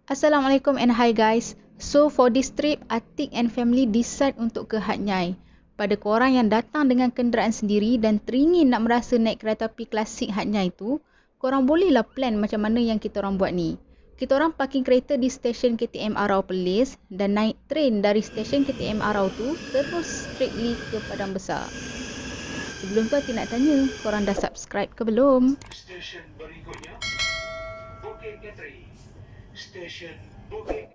Assalamualaikum and hi guys. So for this trip, Atik and family decide untuk ke Hat Nyai. Pada korang yang datang dengan kenderaan sendiri dan teringin nak merasa naik kereta api klasik Hat Nyai tu, korang bolehlah plan macam mana yang kita orang buat ni. Kita orang parking kereta di stesen KTM Arau Perlis dan naik train dari stesen KTM Arau tu terus straightly ke Padang Besar. Sebelum tu Atik nak tanya, korang dah subscribe ke belum? Stesen berikutnya Bukit Ketri. Stesen Bukit.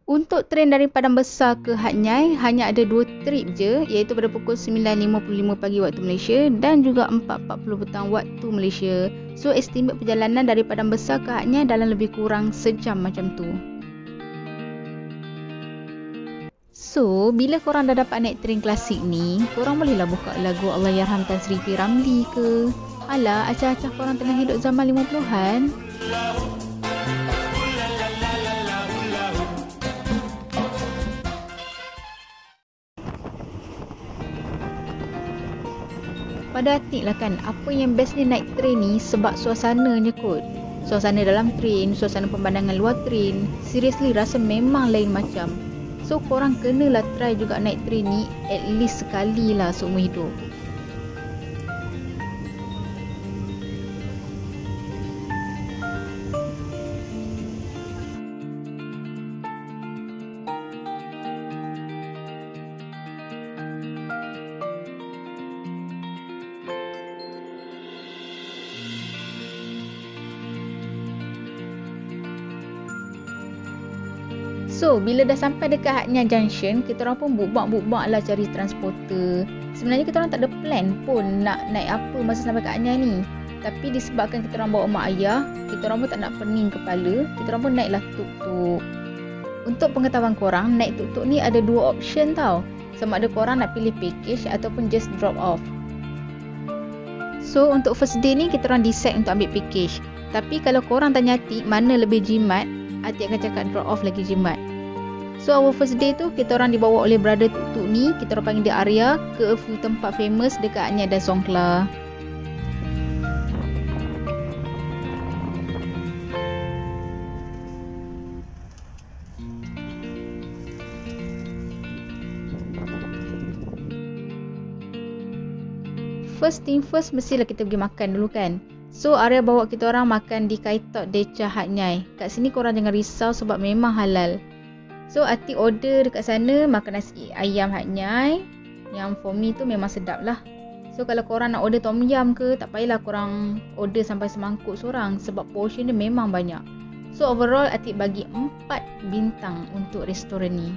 Untuk train dari Padang Besar ke Hat Nyai hanya ada 2 trip je, iaitu pada pukul 9.55 pagi waktu Malaysia dan juga 4.40 petang waktu Malaysia. So estimate perjalanan dari Padang Besar ke Hat Nyai dalam lebih kurang sejam macam tu. So bila korang dah dapat naik train klasik ni, korang bolehlah buka lagu Allahyarham Tan Sri P. Ramlee ke. Alah, acah-acah korang tengah hidup zaman 50-an. Pada Atik lah kan, apa yang best ni naik train ni sebab suasananya kot. Suasana dalam train, suasana pemandangan luar train, seriously rasa memang lain macam. So korang kenalah try juga naik train ni at least sekali lah seumur hidup. So, bila dah sampai dekat Hat Nyai Junction, kita orang pun bubak-bubak lah cari transporter. Sebenarnya kita orang tak ada plan pun nak naik apa masa sampai kat Hat Nyai ni. Tapi disebabkan kita orang bawa mak ayah, kita orang pun tak nak pening kepala, kita orang pun naiklah tuk-tuk. Untuk pengetahuan korang, naik tuk-tuk ni ada 2 option tau. Sama ada korang nak pilih package ataupun just drop off. So, untuk first day ni kita orang decide untuk ambil package. Tapi kalau korang tanya Atik mana lebih jimat, Atik akan cakap drop off lagi jimat. So our first day tu kita orang dibawa oleh brother tuk-tuk ni, kita orang panggil dia Arya, ke a few tempat famous dekat Hat Nyai dan Songkhla. First thing first, mestilah kita pergi makan dulu kan. So Arya bawa kita orang makan di Kaitok Decha Hat Nyai. Kat sini korang jangan risau sebab memang halal. So Atik order dekat sana makan nasi ayam Hat Nyai. Yang for me tu memang sedap lah. So kalau korang nak order tom yum ke, tak payahlah korang order sampai semangkuk seorang sebab portion dia memang banyak. So overall Atik bagi 4 bintang untuk restoran ni.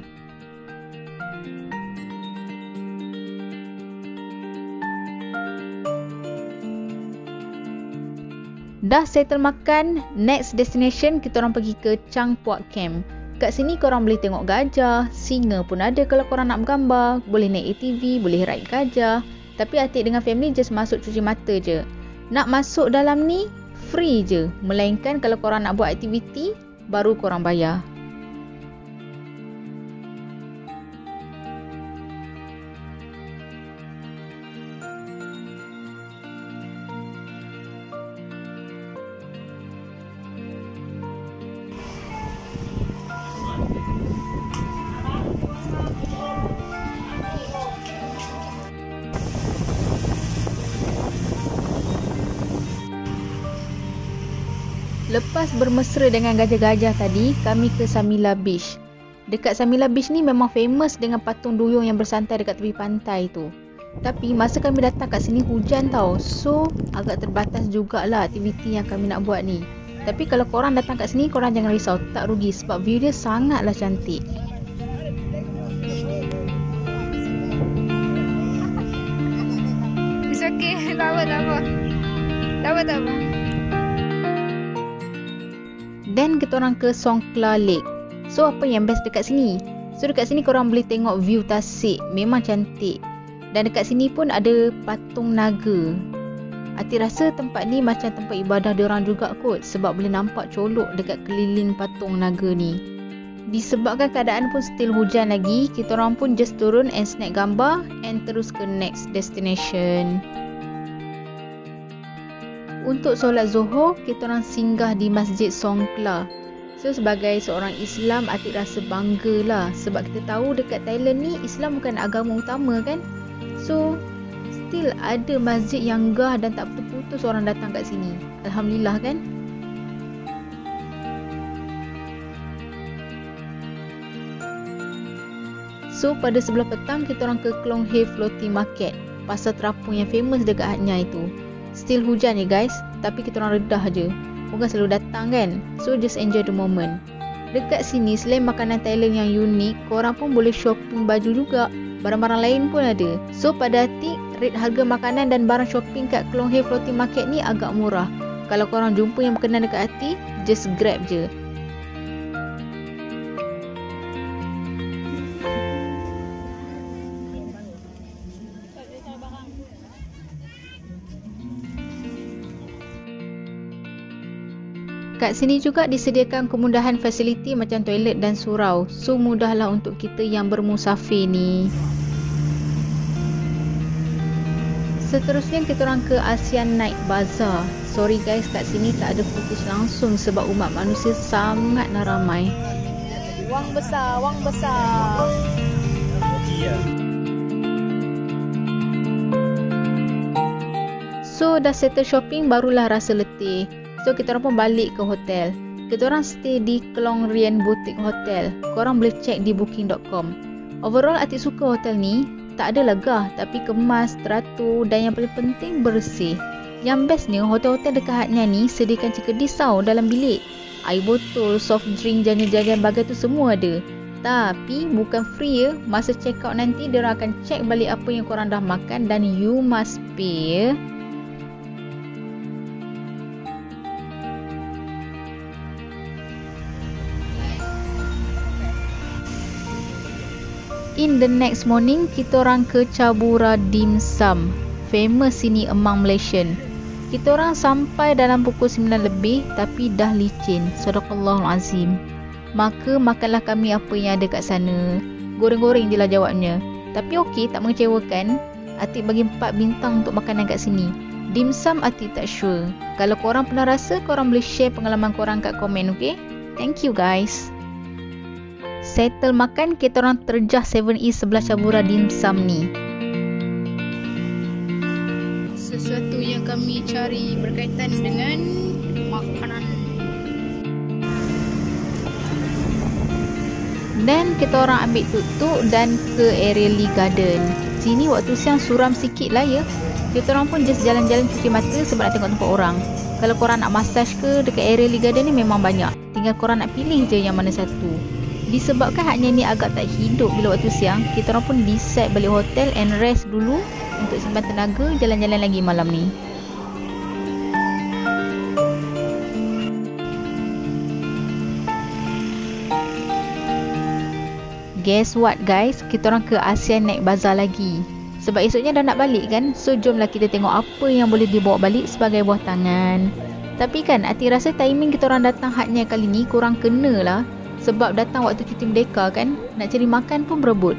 Dah settle makan, next destination kita orang pergi ke Chang Puak Camp. Kat sini korang boleh tengok gajah, singa pun ada kalau korang nak bergambar, boleh naik ATV, boleh ride gajah. Tapi Atik dengan family just masuk cuci mata je. Nak masuk dalam ni free je, melainkan kalau korang nak buat aktiviti baru korang bayar. Lepas bermesra dengan gajah-gajah tadi, kami ke Samila Beach. Dekat Samila Beach ni memang famous dengan patung duyung yang bersantai dekat tepi pantai tu. Tapi masa kami datang kat sini hujan tau. So agak terbatas jugalah aktiviti yang kami nak buat ni. Tapi kalau korang datang kat sini, korang jangan risau, tak rugi sebab view dia sangatlah cantik. It's okay, tak apa. Dan kita orang ke Songkhla Lake. So apa yang best dekat sini? So dekat sini korang boleh tengok view tasik, memang cantik. Dan dekat sini pun ada patung naga. Atik rasa tempat ni macam tempat ibadah diorang juga kot, sebab boleh nampak colok dekat keliling patung naga ni. Disebabkan keadaan pun still hujan lagi, kita orang pun just turun and snack gambar and terus ke next destination. Untuk solat Zuhur, kita orang singgah di Masjid Songkhla. So sebagai seorang Islam, Atik rasa bangga lah. Sebab kita tahu dekat Thailand ni Islam bukan agama utama kan. So still ada masjid yang gah dan tak putus-putus orang datang kat sini. Alhamdulillah kan. So pada sebelah petang kita orang ke Klong Hei Floating Market, pasar terapung yang famous dekat Hat Yai tu. Still hujan ya guys, tapi kita orang redah je. Bukan selalu datang kan. So just enjoy the moment. Dekat sini selain makanan Thailand yang unik, korang pun boleh shopping baju juga. Barang-barang lain pun ada. So pada Atik, rate harga makanan dan barang shopping kat Klong Hei Floating Market ni agak murah. Kalau korang jumpa yang berkenan dekat Atik, just grab je. Kat sini juga disediakan kemudahan fasiliti macam toilet dan surau. So mudahlah untuk kita yang bermusafir ni. Seterusnya kita orang ke ASEAN Night Bazaar. Sorry guys, kat sini tak ada footage langsung sebab umat manusia sangatlah ramai. Wang besar, wang besar. So dah settle shopping barulah rasa letih. So kita orang pun balik ke hotel. Kita orang stay di Klong Rien Boutique Hotel. Korang boleh check di booking.com. Overall Atik suka hotel ni. Tak ada legah tapi kemas, teratur dan yang paling penting bersih. Yang bestnya hotel-hotel dekat Hat Yai ni sediakan cekedis tau dalam bilik. Air botol, soft drink, jajan-jajan bagai tu semua ada. Tapi bukan free ya. Masa check out nanti dia akan check balik apa yang korang dah makan dan you must pay ya. In the next morning, kita orang ke Cabura Dim Sum. Famous sini among Malaysian. Kita orang sampai dalam pukul 9 lebih tapi dah licin. Sadaqallahul-azim. Maka makanlah kami apa yang ada kat sana. Goreng-goreng je lah jawabnya. Tapi okey, tak mengecewakan. Atik bagi 4 bintang untuk makanan kat sini. Dim Sum Atik tak sure. Kalau korang pernah rasa, korang boleh share pengalaman korang kat komen, okey? Thank you guys. Settle makan, kita orang terjah 7-East sebelah Cabura Dim Sum ni. Sesuatu yang kami cari berkaitan dengan makanan. Dan kita orang ambil tuk-tuk dan ke area Lee Garden. Sini waktu siang suram sikit lah ya. Kita orang pun just jalan-jalan cuci mata sebab nak tengok tempat orang. Kalau korang nak massage ke dekat area Lee Garden ni memang banyak. Tinggal korang nak pilih je yang mana satu. Disebabkan Hat Yai ni agak tak hidup bila waktu siang, kita orang pun decide balik hotel and rest dulu untuk simpan tenaga jalan-jalan lagi malam ni. Guess what guys, kita orang ke ASEAN Night Bazaar lagi. Sebab esoknya dah nak balik kan, so jomlah kita tengok apa yang boleh dibawa balik sebagai buah tangan. Tapi kan, Atik rasa timing kita orang datang Hat Yai kali ni kurang kena lah. Sebab datang waktu cuti merdeka kan, nak cari makan pun berebut.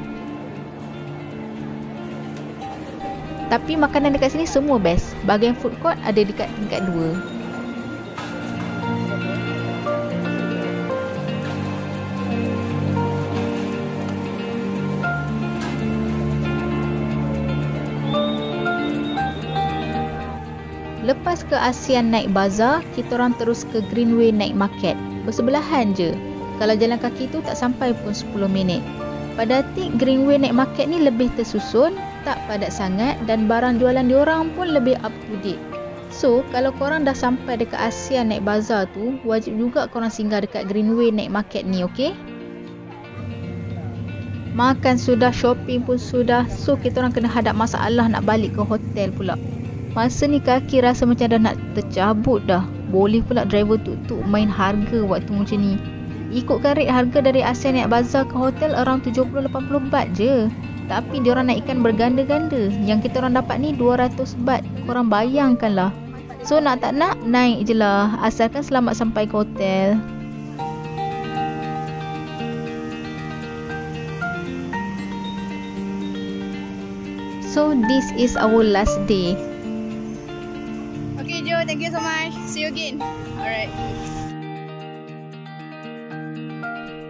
Tapi makanan dekat sini semua best. Bahagian food court ada dekat tingkat 2. Lepas ke ASEAN Night Bazaar, kita orang terus ke Greenway Night Market. Bersebelahan je. Kalau jalan kaki tu tak sampai pun 10 minit. Pada Atik, Greenway Night Market ni lebih tersusun, tak padat sangat dan barang jualan diorang pun lebih up to date. So, kalau korang dah sampai dekat ASEAN Night Bazaar tu, wajib juga korang singgah dekat Greenway Night Market ni, okey? Makan sudah, shopping pun sudah. So, kita orang kena hadap masalah nak balik ke hotel pula. Masa ni kaki rasa macam dah nak tercabut dah. Boleh pula driver tuk-tuk main harga waktu macam ni. Ikutkan rate harga dari ASEAN Night Bazaar ke hotel around 70-80 baht je. Tapi diorang naikkan berganda-ganda. Yang kita orang dapat ni 200 baht. Korang bayangkanlah. So nak tak nak, naik je lah. Asalkan selamat sampai ke hotel. So this is our last day. Okay Joe, thank you so much. See you again. Alright.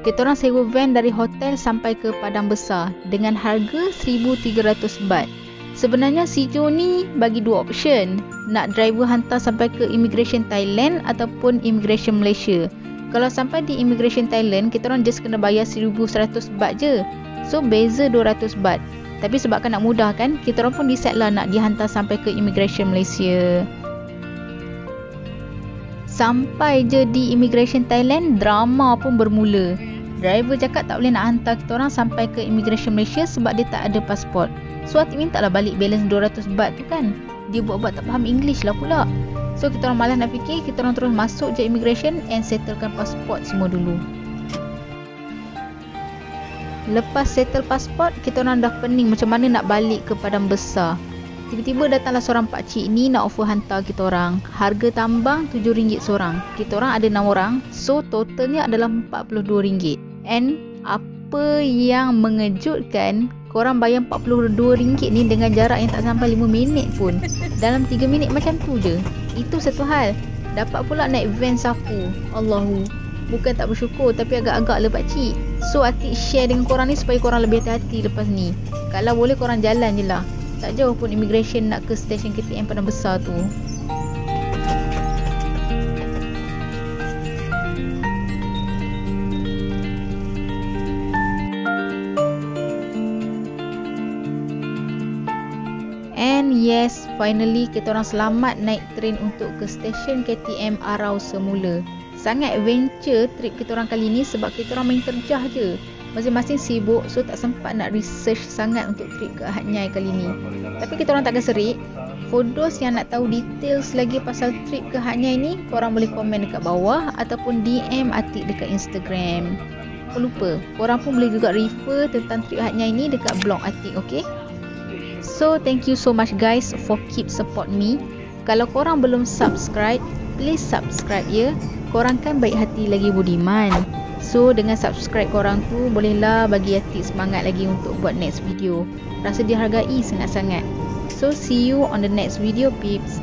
Kita orang sewa van dari hotel sampai ke Padang Besar dengan harga 1,300 baht. Sebenarnya Sijo ni bagi dua option, nak driver hantar sampai ke immigration Thailand ataupun immigration Malaysia. Kalau sampai di immigration Thailand, kita orang just kena bayar 1,100 baht je. So beza 200 baht. Tapi sebabkan nak mudah kan, kita orang pun decide lah nak dihantar sampai ke immigration Malaysia. Sampai je di immigration Thailand, drama pun bermula. Driver cakap tak boleh nak hantar kita orang sampai ke immigration Malaysia sebab dia tak ada pasport. So hati minta lah balik balance 200 baht tu kan. Dia buat-buat tak faham English lah pula. So kita orang malas nak fikir, kita orang terus masuk je immigration and settlekan pasport semua dulu. Lepas settle pasport, kita orang dah pening macam mana nak balik ke Padang Besar. Tiba-tiba datanglah seorang pakcik ni nak offer hantar kita orang. Harga tambang RM7 seorang. Kita orang ada 6 orang, so totalnya adalah RM42. And apa yang mengejutkan, korang bayar RM42 ni dengan jarak yang tak sampai 5 minit pun. Dalam 3 minit macam tu je. Itu satu hal. Dapat pula naik van sapu. Allahu. Bukan tak bersyukur, tapi agak-agak lah pakcik. So Atik share dengan korang ni supaya korang lebih hati-hati lepas ni. Kalau boleh korang jalan je lah. Tak jauh pun immigration nak ke stesen KTM Padang Besar tu. And yes, finally kita orang selamat naik train untuk ke stesen KTM Arau semula. Sangat adventure trip kita orang kali ni sebab kita orang main terjah je. Masing-masing sibuk, so tak sempat nak research sangat untuk trip ke Ahad Nyai kali ni. Tapi kita orang takkan serik. For those yang nak tahu details lagi pasal trip ke Ahad Nyai ni, korang boleh komen dekat bawah ataupun DM Atik dekat Instagram. Jangan lupa, korang pun boleh juga refer tentang trip Ahad Nyai ni dekat blog Atik, okay? So thank you so much guys for keep support me. Kalau korang belum subscribe, please subscribe ya. Korang kan baik hati lagi budiman. So dengan subscribe korang tu, bolehlah bagi Atik semangat lagi untuk buat next video. Rasa dihargai sangat-sangat. So see you on the next video peeps.